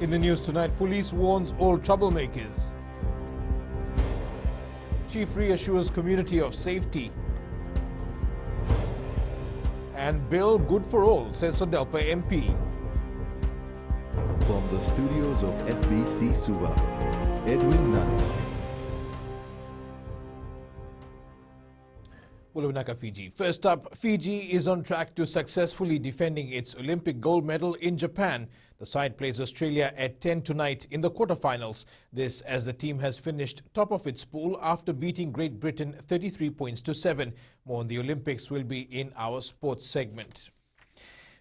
In the news tonight, police warns all troublemakers. Chief reassures community of safety. And bill good for all, says Sodelpa MP. From the studios of FBC Suva, Edwin Nunn. Bulunaka, Fiji. First up, Fiji is on track to successfully defending its Olympic gold medal in Japan. The side plays Australia at 10 tonight in the quarterfinals. This as the team has finished top of its pool after beating Great Britain 33 points to 7. More on the Olympics will be in our sports segment.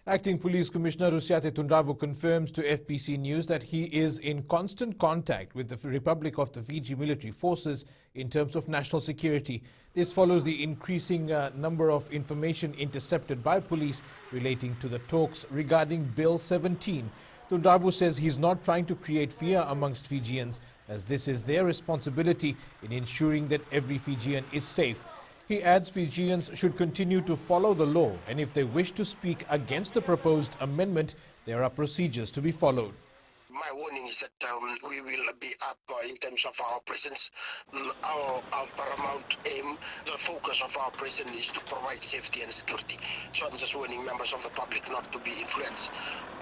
Acting Police Commissioner Rusiate Tundravu confirms to FPC News that he is in constant contact with the Republic of the Fiji military forces in terms of national security. This follows the increasing number of information intercepted by police relating to the talks regarding Bill 17. Tundravu says he's not trying to create fear amongst Fijians, as this is their responsibility in ensuring that every Fijian is safe. He adds Fijians should continue to follow the law, and if they wish to speak against the proposed amendment, there are procedures to be followed. My warning is that we will be up in terms of our presence. Our paramount aim, the focus of our presence is to provide safety and security. So I'm just warning members of the public not to be influenced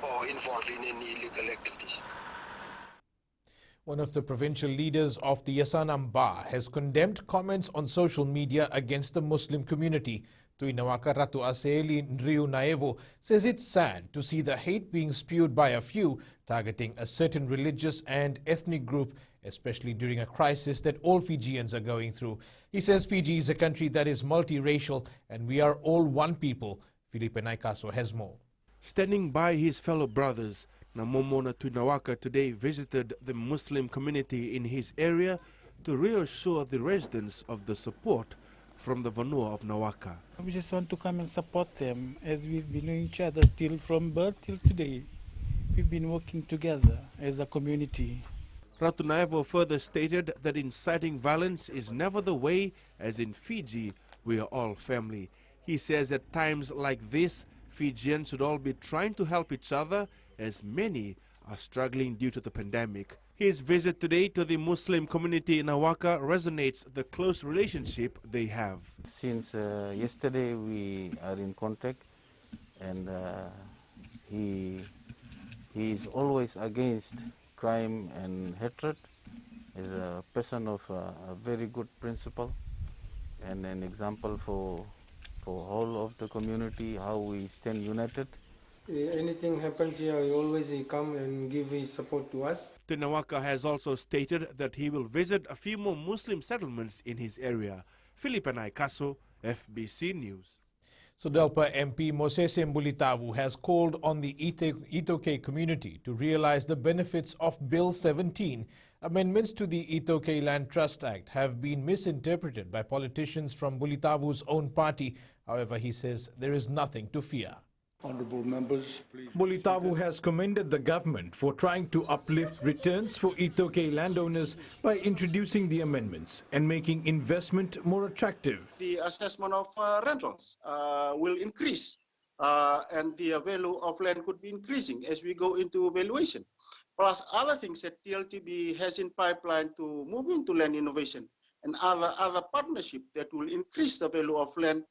or involved in any illegal activities. One of the provincial leaders of the Yasanam Bar has condemned comments on social media against the Muslim community. Tuinawaka Ratu Aseeli Ndriu Naevo says it's sad to see the hate being spewed by a few targeting a certain religious and ethnic group, especially during a crisis that all Fijians are going through. He says Fiji is a country that is multiracial and we are all one people. Felipe Naikaso has more. Standing by his fellow brothers, Namomona Tunawaka today visited the Muslim community in his area to reassure the residents of the support from the Vanua of Nawaka. We just want to come and support them as we've been knowing each other from birth till today. We've been working together as a community. Ratu Naevo further stated that inciting violence is never the way, as in Fiji, we are all family. He says at times like this, Fijians should all be trying to help each other, as many are struggling due to the pandemic. His visit today to the Muslim community in Nawaka resonates the close relationship they have. Since yesterday we are in contact, and he is always against crime and hatred. He's a person of a very good principle and an example for whole of the community, how we stand united. Anything happens here, he always come and give his support to us. Tunawaka has also stated that he will visit a few more Muslim settlements in his area. Felipe Naikaso, FBC News. Sodelpa MP Mosese Mbulitavu has called on the Itoke community to realize the benefits of Bill 17. Amendments to the Itoke Land Trust Act have been misinterpreted by politicians from Mbulitavu's own party. However, he says there is nothing to fear. Honourable members, please. Mbulitavu has commended the government for trying to uplift returns for Itoke landowners by introducing the amendments and making investment more attractive. The assessment of rentals will increase and the value of land could be increasing as we go into valuation. Plus other things that TLTB has in pipeline to move into land innovation and other partnership that will increase the value of land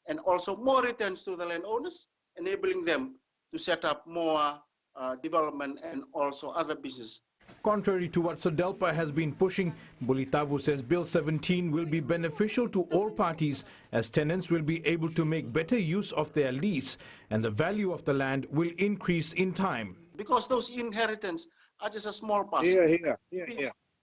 and also more returns to the landowners, enabling them to set up more development and also other business. Contrary to what Sodelpa has been pushing, Mbulitavu says Bill 17 will be beneficial to all parties as tenants will be able to make better use of their lease and the value of the land will increase in time. Because those inheritance are just a small parcel.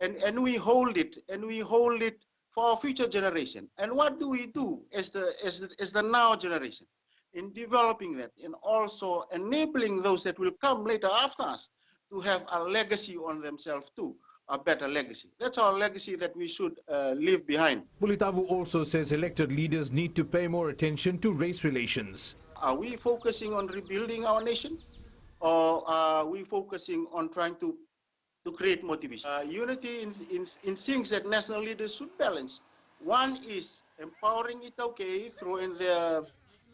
And we hold it for our future generation. And what do we do as the now generation in developing that and also enabling those that will come later after us to have a legacy on themselves too, a better legacy. That's our legacy that we should leave behind. Mbulitavu also says elected leaders need to pay more attention to race relations. Are we focusing on rebuilding our nation, or are we focusing on trying to create motivation? Unity in things that national leaders should balance. One is empowering Itoke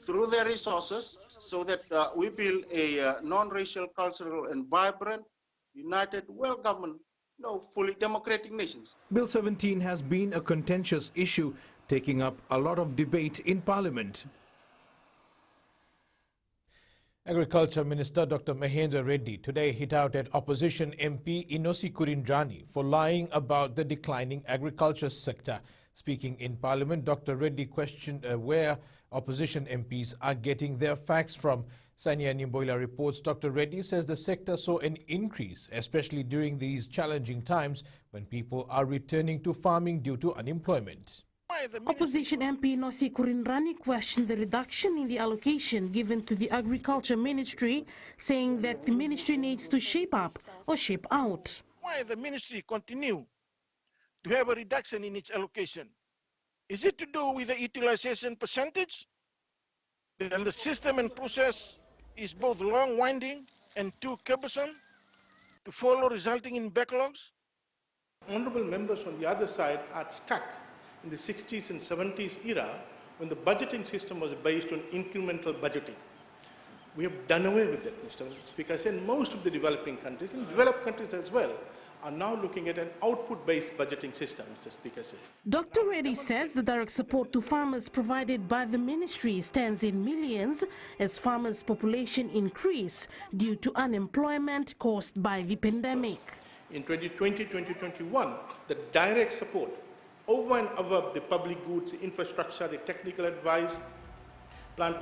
through their resources so that we build a non-racial, cultural and vibrant, united, well-governed, fully democratic nations. Bill 17 has been a contentious issue, taking up a lot of debate in Parliament. Agriculture Minister Dr. Mahendra Reddy today hit out at opposition MP Inosi Kurindrani for lying about the declining agriculture sector. Speaking in Parliament, Dr. Reddy questioned where opposition MPs are getting their facts from. Sanya Nimboila reports Dr. Reddy says the sector saw an increase, especially during these challenging times when people are returning to farming due to unemployment. Opposition MP Inosi Kurindrani questioned the reduction in the allocation given to the Agriculture Ministry, saying that the ministry needs to shape up or shape out. Why the ministry continue to have a reduction in its allocation? Is it to do with the utilization percentage? Then the system and process is both long-winding and too cumbersome to follow, resulting in backlogs? Honourable members on the other side are stuck in the 60s and 70s era when the budgeting system was based on incremental budgeting. We have done away with that, Mr. Speaker. I said most of the developing countries, and developed countries as well, are now looking at an output-based budgeting system, Mr. Speaker. Dr. Reddy says the direct support to farmers provided by the ministry stands in millions as farmers' population increase due to unemployment caused by the pandemic. In 2020-2021, the direct support over and above the public goods, infrastructure, the technical advice, plant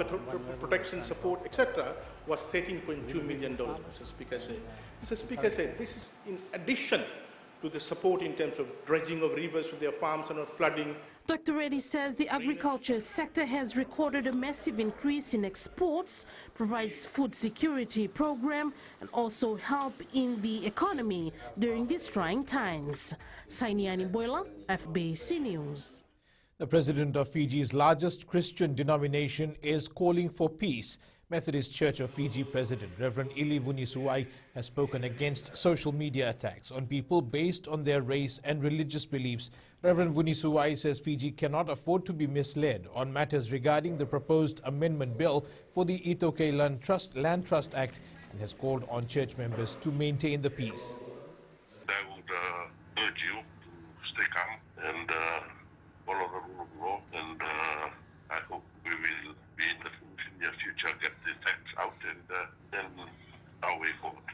protection support, etc., was $13.2 million, Mr. Speaker said. Mr. Speaker said this is in addition to the support in terms of dredging of rivers with their farms and flooding. Dr. Reddy says the agriculture sector has recorded a massive increase in exports, provides food security program, and also help in the economy during these trying times. Sainiani Boila, FBC News. The president of Fiji's largest Christian denomination is calling for peace. Methodist Church of Fiji President Reverend Ili Vunisuwai has spoken against social media attacks on people based on their race and religious beliefs. Reverend Vunisuwai says Fiji cannot afford to be misled on matters regarding the proposed amendment bill for the Itoke Land Trust Act and has called on church members to maintain the peace. I would urge you to stay calm and follow the rule of law, and I hope we will be in the near future get the facts out and then our way forward.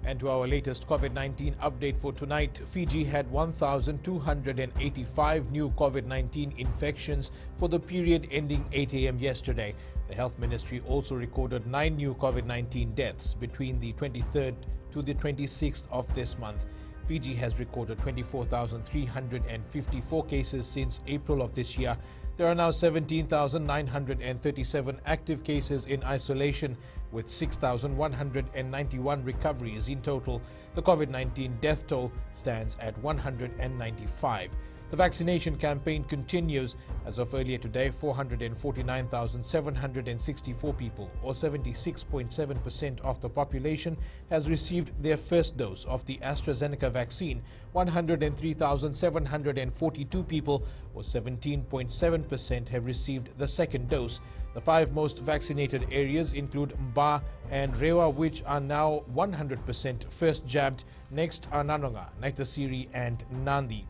And to our latest COVID-19 update for tonight, Fiji had 1,285 new COVID-19 infections for the period ending 8 a.m. yesterday. The Health Ministry also recorded 9 new COVID-19 deaths between the 23rd to the 26th of this month. Fiji has recorded 24,354 cases since April of this year. There are now 17,937 active cases in isolation, with 6,191 recoveries in total. The COVID-19 death toll stands at 195. The vaccination campaign continues. As of earlier today, 449,764 people, or 76.7% of the population, has received their first dose of the AstraZeneca vaccine. 103,742 people, or 17.7%, have received the second dose. The 5 most vaccinated areas include Mba and Rewa, which are now 100% first jabbed. Next are Nanonga, Naitasiri and Nandi.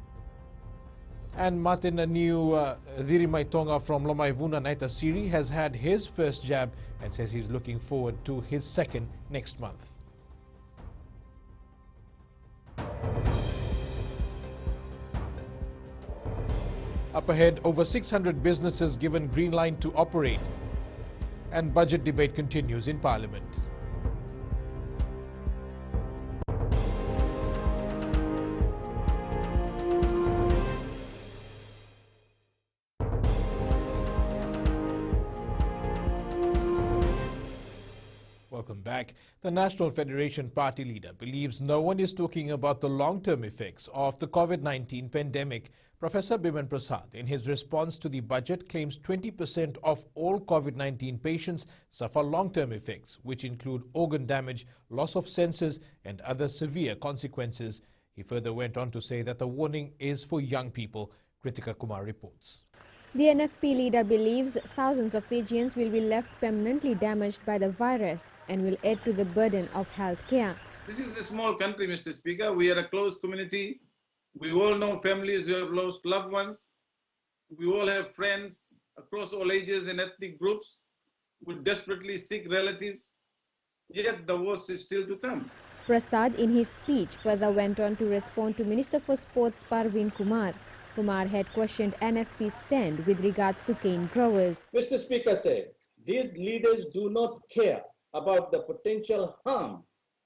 And Martin Dhirimai Tonga from Lomaivuna, Naitasiri, has had his first jab and says he's looking forward to his second next month. Up ahead, over 600 businesses given green line to operate. And budget debate continues in Parliament. Welcome back. The National Federation Party leader believes no one is talking about the long-term effects of the COVID-19 pandemic. Professor Biman Prasad, in his response to the budget, claims 20% of all COVID-19 patients suffer long-term effects, which include organ damage, loss of senses, and other severe consequences. He further went on to say that the warning is for young people. Kritika Kumar reports. The NFP leader believes thousands of Fijians will be left permanently damaged by the virus and will add to the burden of health care. This is a small country, Mr. Speaker. We are a close community. We all know families who have lost loved ones. We all have friends across all ages and ethnic groups who desperately seek relatives. Yet the worst is still to come. Prasad, in his speech, further went on to respond to Minister for Sports Parveen Kumar. Kumar had questioned NFP's stand with regards to cane growers. Mr. Speaker said, these leaders do not care about the potential harm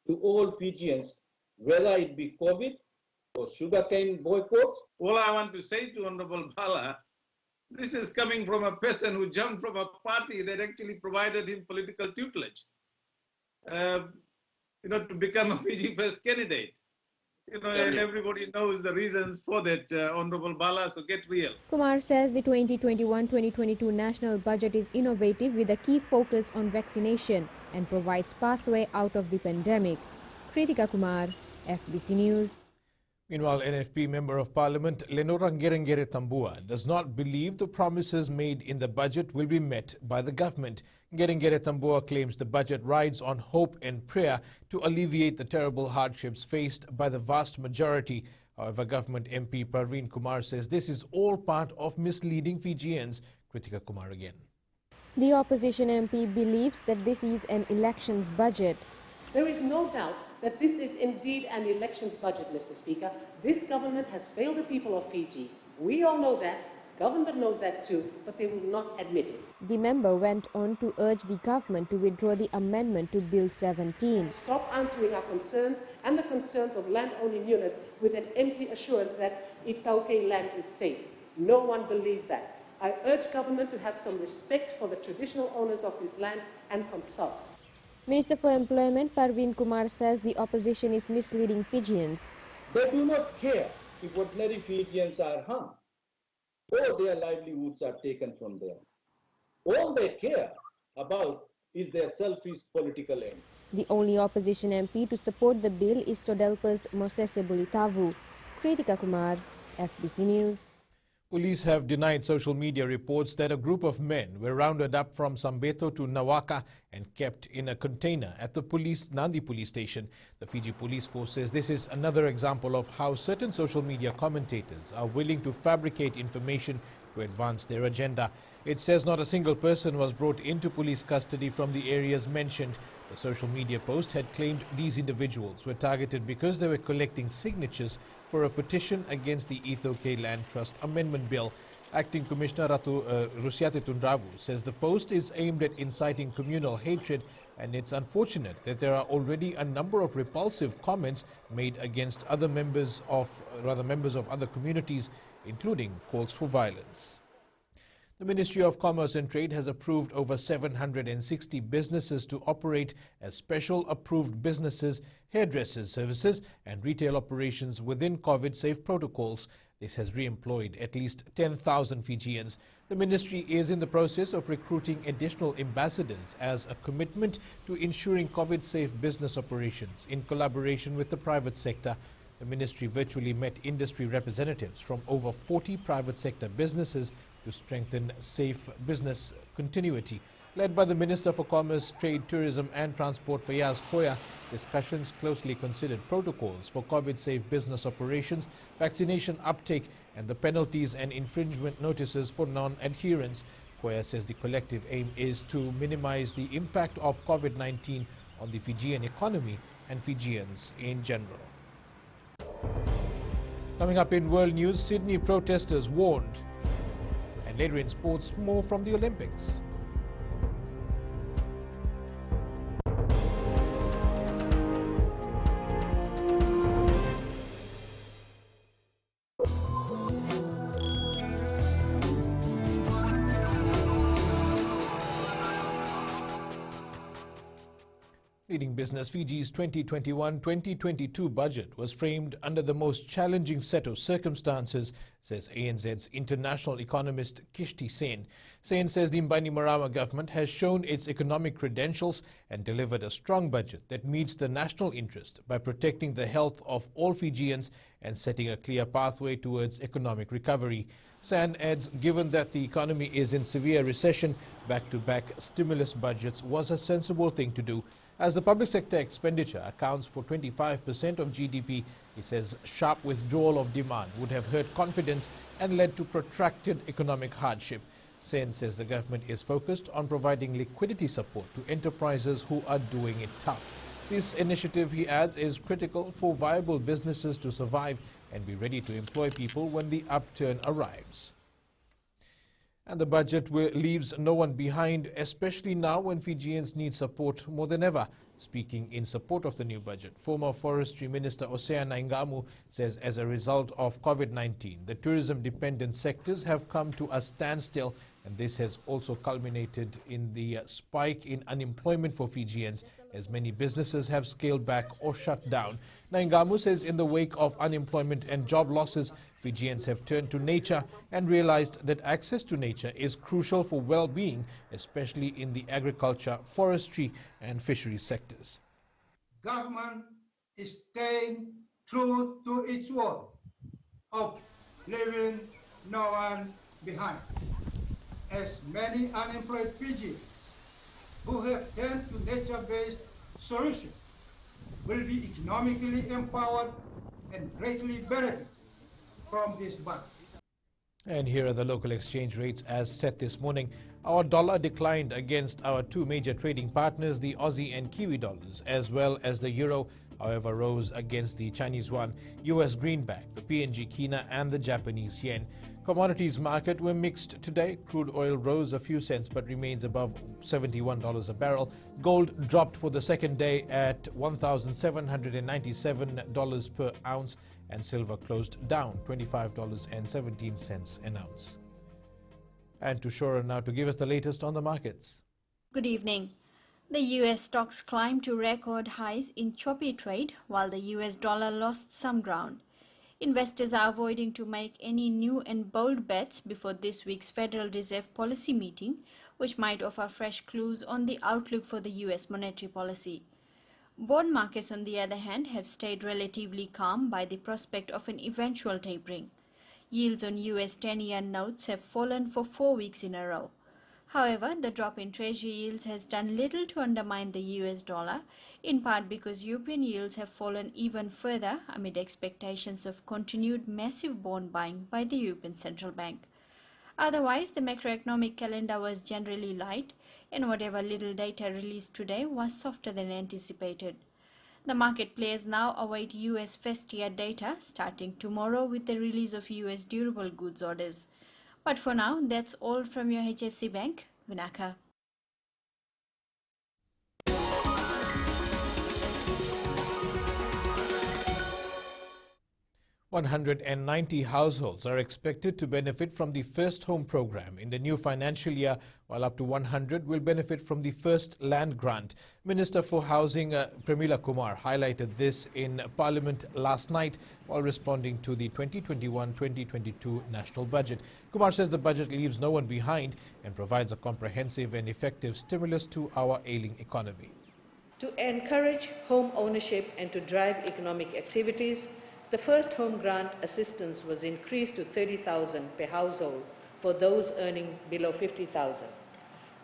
to all Fijians, whether it be COVID or sugarcane boycotts. All I want to say to Honorable Bala, this is coming from a person who jumped from a party that actually provided him political tutelage, to become a Fiji First candidate. And everybody knows the reasons for that, Honorable Bala, so get real. Kumar says the 2021-2022 national budget is innovative with a key focus on vaccination and provides pathway out of the pandemic. Kritika Kumar, FBC News. Meanwhile, NFP Member of Parliament Lenora Ngerengere Tambua does not believe the promises made in the budget will be met by the government. Ngerengere Tambua claims the budget rides on hope and prayer to alleviate the terrible hardships faced by the vast majority. However, Government MP Parveen Kumar says this is all part of misleading Fijians. Kritika Kumar again. The opposition MP believes that this is an elections budget. There is no doubt that this is indeed an elections budget, Mr. Speaker. This government has failed the people of Fiji. We all know that. Government knows that too, but they will not admit it. The member went on to urge the government to withdraw the amendment to Bill 17. Stop answering our concerns and the concerns of land-owning units with an empty assurance that Itauke land is safe. No one believes that. I urge government to have some respect for the traditional owners of this land and consult. Minister for Employment Parveen Kumar says the opposition is misleading Fijians. They do not care if ordinary Fijians are harmed or their livelihoods are taken from them. All they care about is their selfish political ends. The only opposition MP to support the bill is Sodelpa's Mosese Bulitavu. Kritika Kumar, FBC News. Police have denied social media reports that a group of men were rounded up from Sambeto to Nawaka and kept in a container at the Nandi police station. The Fiji Police Force says this is another example of how certain social media commentators are willing to fabricate information to advance their agenda. It says not a single person was brought into police custody from the areas mentioned. The social media post had claimed these individuals were targeted because they were collecting signatures for a petition against the Itoke Land Trust Amendment Bill. Acting Commissioner Rusiate Tundravu says the post is aimed at inciting communal hatred, and it's unfortunate that there are already a number of repulsive comments made against other members of other communities, including calls for violence. The Ministry of Commerce and Trade has approved over 760 businesses to operate as special approved businesses, hairdressers services and retail operations within COVID-safe protocols. This has re-employed at least 10,000 Fijians. The ministry is in the process of recruiting additional ambassadors as a commitment to ensuring COVID-safe business operations in collaboration with the private sector. The ministry virtually met industry representatives from over 40 private sector businesses to strengthen safe business continuity. Led by the Minister for Commerce, Trade, Tourism and Transport, Fayaz Koya, discussions closely considered protocols for COVID-safe business operations, vaccination uptake and the penalties and infringement notices for non-adherence. Koya says the collective aim is to minimize the impact of COVID-19 on the Fijian economy and Fijians in general. Coming up in world news, Sydney protesters warned. And later in sports, more from the Olympics. Leading business, Fiji's 2021-2022 budget was framed under the most challenging set of circumstances, says ANZ's international economist Kishti Sen. Sen says the Bainimarama government has shown its economic credentials and delivered a strong budget that meets the national interest by protecting the health of all Fijians and setting a clear pathway towards economic recovery. San adds, given that the economy is in severe recession, back-to-back stimulus budgets was a sensible thing to do. As the public sector expenditure accounts for 25% of GDP, he says sharp withdrawal of demand would have hurt confidence and led to protracted economic hardship. Sen says the government is focused on providing liquidity support to enterprises who are doing it tough. This initiative, he adds, is critical for viable businesses to survive and be ready to employ people when the upturn arrives. And the budget leaves no one behind, especially now when Fijians need support more than ever. Speaking in support of the new budget, former Forestry Minister Osea Naingamu says as a result of COVID-19, the tourism-dependent sectors have come to a standstill, and this has also culminated in the spike in unemployment for Fijians, as many businesses have scaled back or shut down. Naingamu says in the wake of unemployment and job losses, Fijians have turned to nature and realized that access to nature is crucial for well-being, especially in the agriculture, forestry and fisheries sectors. Government is staying true to its word of leaving no one behind, as many unemployed Fijians who have turned to nature-based solutions will be economically empowered and greatly benefit from this budget. And here are the local exchange rates as set this morning. Our dollar declined against our two major trading partners, the Aussie and Kiwi dollars, as well as the euro, however, rose against the Chinese yuan, US greenback, the PNG kina and the Japanese yen. Commodities market were mixed today. Crude oil rose a few cents but remains above $71 a barrel. Gold dropped for the second day at $1,797 per ounce, and silver closed down $25.17 an ounce. And to Shora now to give us the latest on the markets. Good evening. The US stocks climbed to record highs in choppy trade while the US dollar lost some ground. Investors are avoiding to make any new and bold bets before this week's Federal Reserve policy meeting, which might offer fresh clues on the outlook for the US monetary policy. Bond markets, on the other hand, have stayed relatively calm by the prospect of an eventual tapering. Yields on US 10-year notes have fallen for 4 weeks in a row. However, the drop in Treasury yields has done little to undermine the US dollar, in part because European yields have fallen even further amid expectations of continued massive bond buying by the European Central Bank. Otherwise, the macroeconomic calendar was generally light, and whatever little data released today was softer than anticipated. The market players now await US first year data starting tomorrow with the release of US durable goods orders. But for now, that's all from your HFC Bank, Vinaka. $190 households are expected to benefit from the First Home program in the new financial year, while up to 100 will benefit from the First Land Grant. Minister for Housing Premila Kumar highlighted this in Parliament last night while responding to the 2021-2022 national budget. Kumar says the budget leaves no one behind and provides a comprehensive and effective stimulus to our ailing economy. To encourage home ownership and to drive economic activities, the First Home Grant assistance was increased to $30,000 per household for those earning below $50,000.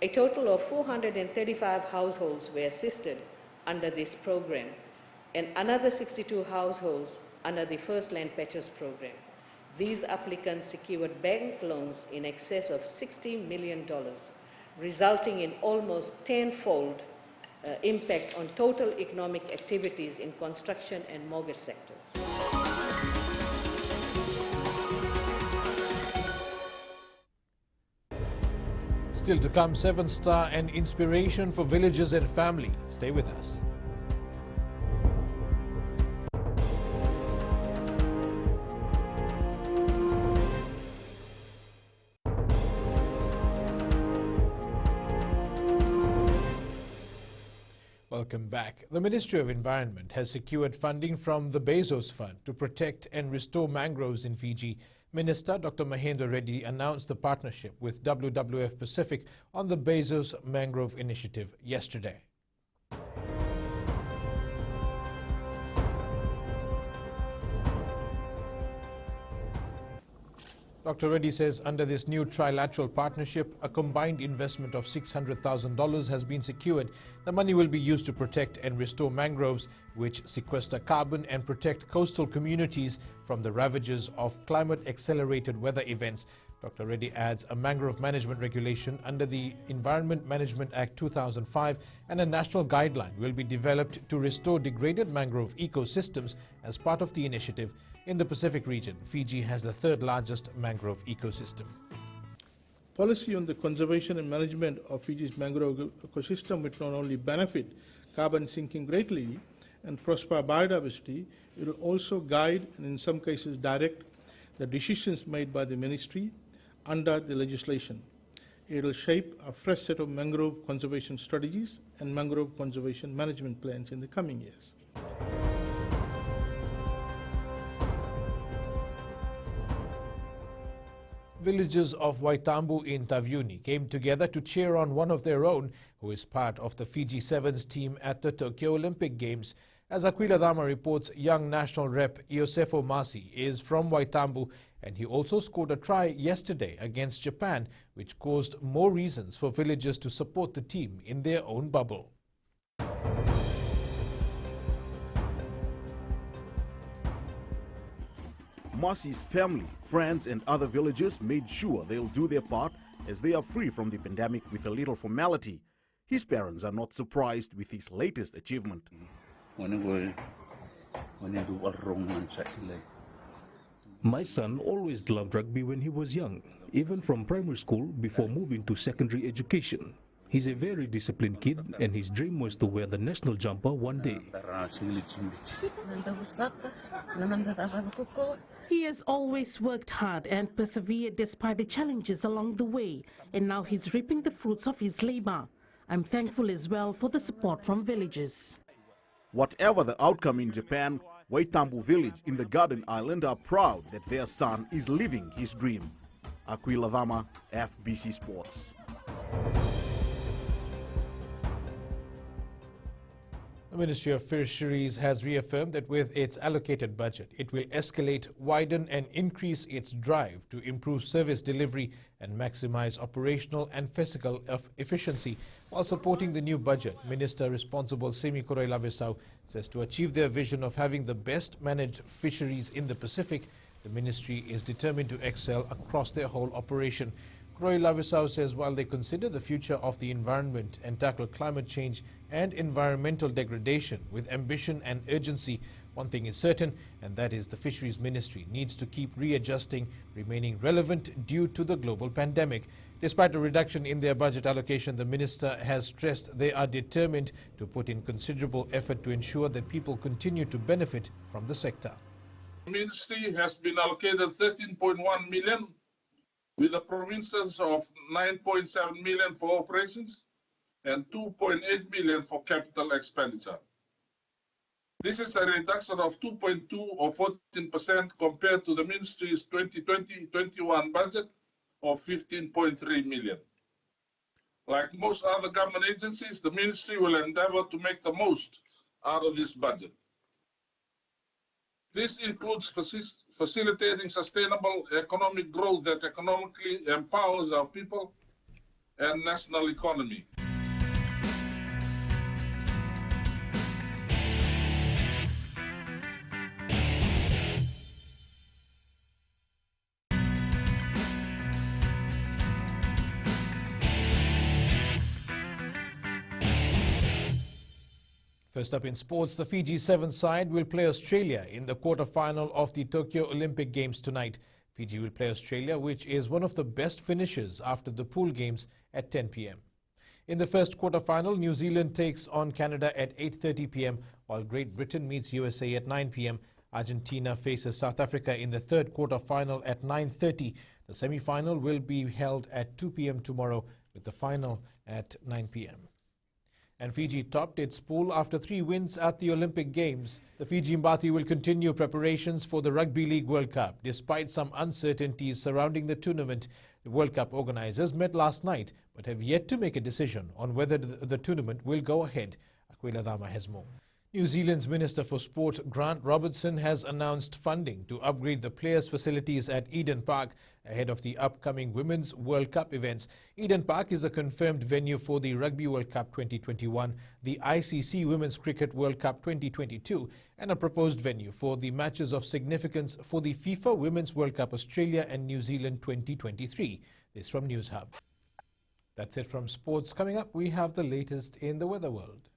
A total of 435 households were assisted under this program, and another 62 households under the First Land Purchase program. These applicants secured bank loans in excess of $60 million, resulting in almost tenfold impact on total economic activities in construction and mortgage sectors. Still to come, 7-star and inspiration for villages and family. Stay with us. Welcome back. The Ministry of Environment has secured funding from the Bezos Fund to protect and restore mangroves in Fiji. Minister Dr. Mahendra Reddy announced the partnership with WWF Pacific on the Bezos Mangrove Initiative yesterday. Dr. Reddy says under this new trilateral partnership, a combined investment of $600,000 has been secured. The money will be used to protect and restore mangroves, which sequester carbon and protect coastal communities from the ravages of climate-accelerated weather events. Dr. Reddy adds a mangrove management regulation under the Environment Management Act 2005 and a national guideline will be developed to restore degraded mangrove ecosystems as part of the initiative. In the Pacific region, Fiji has the third largest mangrove ecosystem. Policy on the conservation and management of Fiji's mangrove ecosystem will not only benefit carbon sinking greatly and prosper biodiversity, it will also guide and in some cases direct the decisions made by the ministry under the legislation. It will shape a fresh set of mangrove conservation strategies and mangrove conservation management plans in the coming years. Villagers of Waitambu in Taveuni came together to cheer on one of their own who is part of the Fiji Sevens team at the Tokyo Olympic Games. As Aquila Dama reports, young national rep Iosefo Masi is from Waitambu and he also scored a try yesterday against Japan, which caused more reasons for villagers to support the team in their own bubble. Masi's family, friends and other villagers made sure they'll do their part as they are free from the pandemic with a little formality. His parents are not surprised with his latest achievement. My son always loved rugby when he was young, even from primary school before moving to secondary education. He's a very disciplined kid and his dream was to wear the national jumper one day. He has always worked hard and persevered despite the challenges along the way, and now he's reaping the fruits of his labor. I'm thankful as well for the support from villagers. Whatever the outcome in Japan, Waitambu village in the Garden Island are proud that their son is living his dream. Aquila Dama, FBC Sports. The Ministry of Fisheries has reaffirmed that with its allocated budget, it will escalate, widen and increase its drive to improve service delivery and maximize operational and physical efficiency. While supporting the new budget, Minister responsible Semi Koroi-Lavisau says to achieve their vision of having the best managed fisheries in the Pacific, the ministry is determined to excel across their whole operation. Koroi-Lavisau says while they consider the future of the environment and tackle climate change and environmental degradation with ambition and urgency, one thing is certain, and that is the Fisheries Ministry needs to keep readjusting, remaining relevant due to the global pandemic. Despite a reduction in their budget allocation, the minister has stressed they are determined to put in considerable effort to ensure that people continue to benefit from the sector. The ministry has been allocated 13.1 million, with the provinces of 9.7 million for operations and 2.8 million for capital expenditure. This is a reduction of 2.2 or 14% compared to the ministry's 2020-21 budget of 15.3 million. Like most other government agencies, the ministry will endeavor to make the most out of this budget. This includes facilitating sustainable economic growth that economically empowers our people and national economy. First up in sports, the Fiji Sevens side will play Australia in the quarter-final of the Tokyo Olympic Games tonight. Fiji will play Australia, which is one of the best finishers after the pool games at 10 p.m. In the first quarter-final, New Zealand takes on Canada at 8:30 p.m., while Great Britain meets USA at 9 p.m. Argentina faces South Africa in the third quarter-final at 9:30. The semi-final will be held at 2 p.m. tomorrow, with the final at 9 p.m. And Fiji topped its pool after 3 wins at the Olympic Games. The Fiji Mbathi will continue preparations for the Rugby League World Cup. Despite some uncertainties surrounding the tournament, the World Cup organisers met last night but have yet to make a decision on whether the tournament will go ahead. Aquila Dama has more. New Zealand's Minister for Sport, Grant Robertson, has announced funding to upgrade the players' facilities at Eden Park ahead of the upcoming Women's World Cup events. Eden Park is a confirmed venue for the Rugby World Cup 2021, the ICC Women's Cricket World Cup 2022, and a proposed venue for the matches of significance for the FIFA Women's World Cup Australia and New Zealand 2023. This from News Hub. That's it from sports. Coming up, we have the latest in the weather world.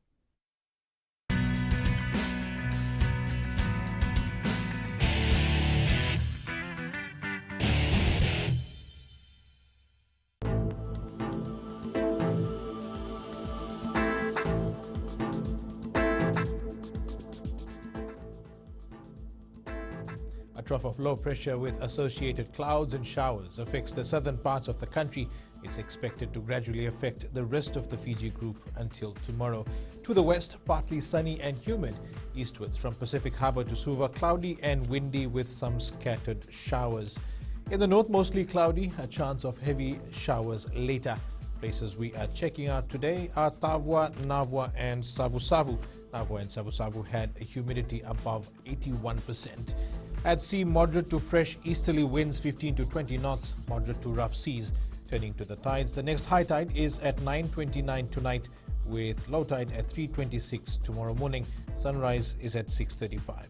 A trough of low pressure with associated clouds and showers affects the southern parts of the country. It's expected to gradually affect the rest of the Fiji group until tomorrow. To the west, partly sunny and humid. Eastwards from Pacific Harbour to Suva, cloudy and windy with some scattered showers. In the north, mostly cloudy, a chance of heavy showers later. Places we are checking out today are Tavua, Navua and Savu-Savu. Navua and Savu-Savu had a humidity above 81%. At sea, moderate to fresh easterly winds 15 to 20 knots, moderate to rough seas. Turning to the tides, the next high tide is at 9:29 tonight with low tide at 3:26 tomorrow morning. Sunrise is at 6:35.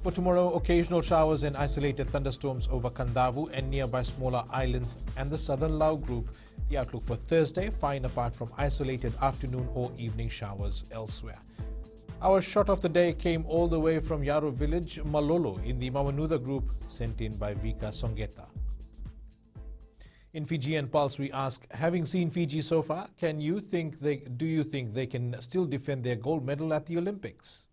For tomorrow, occasional showers and isolated thunderstorms over Kandavu and nearby smaller islands and the southern Lau group. The outlook for Thursday, fine apart from isolated afternoon or evening showers elsewhere. Our shot of the day came all the way from Yaro village, Malolo, in the Mamanudha group, sent in by Vika Songeta. In Fijian Pulse, we ask, having seen Fiji so far, do you think they can still defend their gold medal at the Olympics?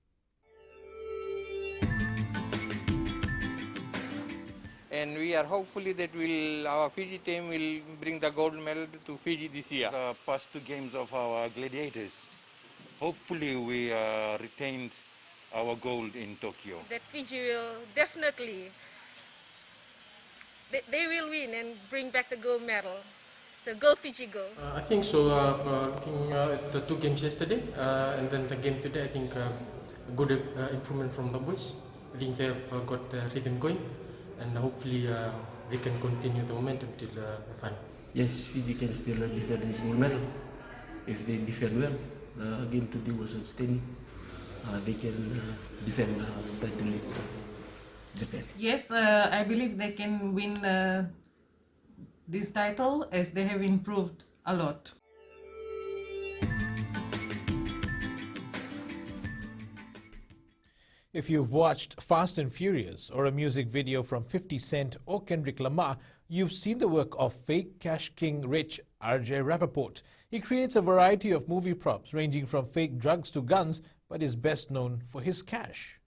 And we are hopefully that our Fiji team will bring the gold medal to Fiji this year. The past 2 games of our gladiators, hopefully we retained our gold in Tokyo. That Fiji will definitely, they will win and bring back the gold medal. So go Fiji, go. I think so. Looking at the 2 games yesterday and then the game today, I think a good improvement from the boys. I think they have got the rhythm going, and hopefully they can continue the momentum till the final. Yes, Fiji can still defend this gold medal if they defend well. The game today was outstanding. They can defend the title of Japan. Yes, I believe they can win this title as they have improved a lot. If you've watched Fast and Furious or a music video from 50 Cent or Kendrick Lamar, you've seen the work of fake cash king rich RJ Rappaport. He creates a variety of movie props ranging from fake drugs to guns, but is best known for his cash.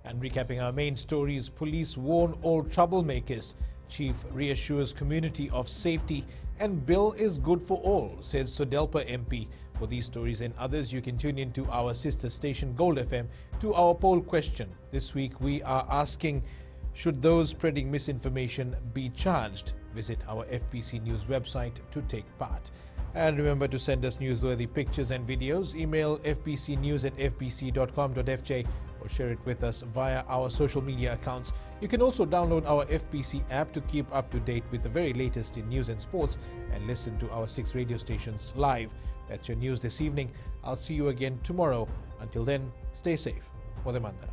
And recapping our main stories, police warn all troublemakers. Chief reassures community of safety, and bill is good for all, says Sodelpa MP. For these stories and others, you can tune into our sister station Gold FM to our poll question. This week we are asking, should those spreading misinformation be charged? Visit our FBC News website to take part. And remember to send us newsworthy pictures and videos. Email fbcnews@fbc.com.fj or share it with us via our social media accounts. You can also download our FBC app to keep up to date with the very latest in news and sports and listen to our 6 radio stations live. That's your news this evening. I'll see you again tomorrow. Until then, stay safe. Modemandara.